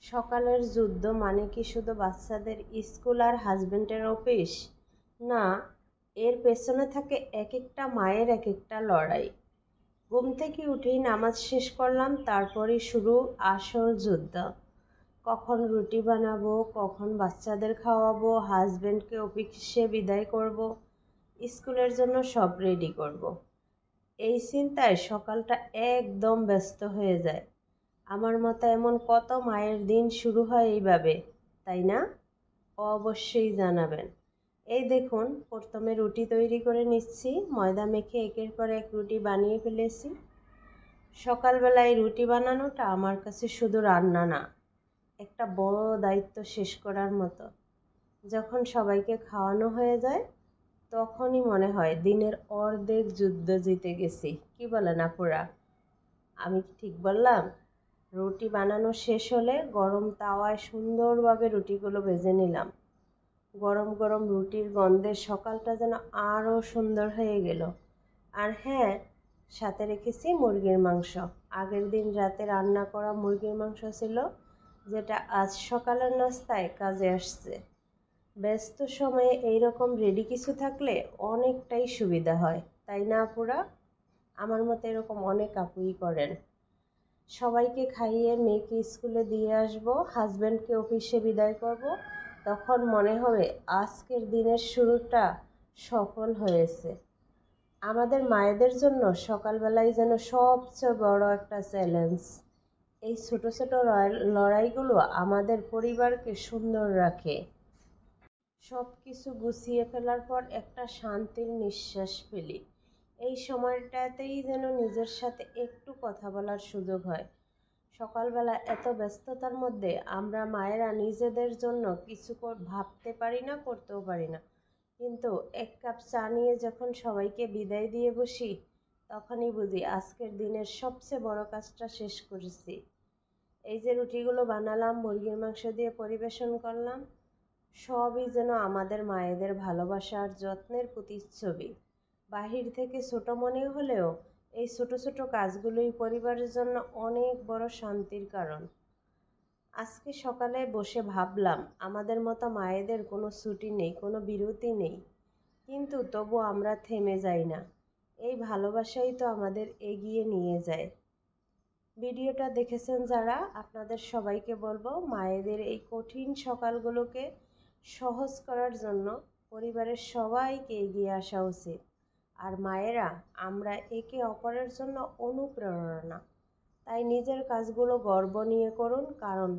সকালের যুদ্ধ মানে কি শুধু বাচ্চাদের স্কুল আর হাজবেন্ডের অফিস? না, এর পেছনে থাকে এক একটা মায়ের এক একটা লড়াই। ঘুম থেকে উঠেই নামাজ শেষ করলাম, তারপরই শুরু আসল যুদ্ধ। কখন রুটি বানাবো, কখন বাচ্চাদের খাওয়াবো, হাজবেন্ডকে অফিসে বিদায় করব, স্কুলের জন্য সব রেডি করব। এই চিন্তায় সকালটা একদম ব্যস্ত হয়ে যায়। আমার মতো এমন কত মায়ের দিন শুরু হয় এইভাবে, তাই না? অবশ্যই জানাবেন। এই দেখুন, প্রথমে রুটি তৈরি করে নিচ্ছি। ময়দা মেখে একের পর এক রুটি বানিয়ে ফেলেছি। সকালবেলায় রুটি বানানোটা আমার কাছে শুধু রান্না না, একটা বড় দায়িত্ব শেষ করার মতো। যখন সবাইকে খাওয়ানো হয়ে যায়, তখনই মনে হয় দিনের অর্ধেক যুদ্ধ জিতে গেছি। কি বলেন আপুরা? আমি কি ঠিক বললাম? রুটি বানানো শেষ হলে গরম তাওয়ায় সুন্দরভাবে রুটিগুলো ভেজে নিলাম। গরম গরম রুটির গন্ধে সকালটা যেন আরও সুন্দর হয়ে গেল। আর হ্যাঁ, সাথে রেখেছি মুরগির মাংস। আগের দিন রাতে রান্না করা মুরগির মাংস ছিল, যেটা আজ সকালের নাস্তায় কাজে আসছে। ব্যস্ত সময়ে এইরকম রেডি কিছু থাকলে অনেকটাই সুবিধা হয়, তাই না আপুরা? আমার মতো এরকম অনেক আপুই করেন। সবাইকে খাইয়ে মেয়েকে স্কুলে দিয়ে আসবো, হাজব্যান্ডকে অফিসে বিদায় করব। তখন মনে হবে আজকের দিনের শুরুটা সফল হয়েছে। আমাদের মায়েদের জন্য সকালবেলায় যেন সবচেয়ে বড় একটা চ্যালেঞ্জ। এই ছোট ছোট লড়াইগুলো আমাদের পরিবারকে সুন্দর রাখে। সব কিছু গুছিয়ে ফেলার পর একটা শান্তির নিঃশ্বাস ফেলি। এই সময়টাতেই যেন নিজের সাথে একটু কথা বলার সুযোগ হয়। সকালবেলা এত ব্যস্ততার মধ্যে আমরা মায়েরা নিজেদের জন্য কিছু ভাবতে পারি না, করতেও পারি না। কিন্তু এক কাপ চা নিয়ে যখন সবাইকে বিদায় দিয়ে বসি, তখনই বুঝি আজকের দিনের সবচেয়ে বড় কাজটা শেষ করেছি। এই যে রুটিগুলো বানালাম, মুরগির মাংস দিয়ে পরিবেশন করলাম, সবই যেন আমাদের মায়েদের ভালোবাসা আর যত্নের প্রতিচ্ছবি। বাহির থেকে ছোট মনে হলেও এই ছোট ছোট কাজগুলোই পরিবারের জন্য অনেক বড় শান্তির কারণ। আজকে সকালে বসে ভাবলাম, আমাদের মতো মায়েদের কোনো ছুটি নেই, কোনো বিরতি নেই, কিন্তু তবু আমরা থেমে যাই না। এই ভালোবাসাই তো আমাদের এগিয়ে নিয়ে যায়। ভিডিওটা দেখেছেন যারা, আপনাদের সবাইকে বলবো মায়েদের এই কঠিন সকালগুলোকে সহজ করার জন্য পরিবারের সবাইকে এগিয়ে আসা উচিত। আর মায়েরা, আমরা একে অপরের জন্য অনুপ্রেরণা। তাই নিজের কাজগুলো গর্ব নিয়ে করুন, কারণ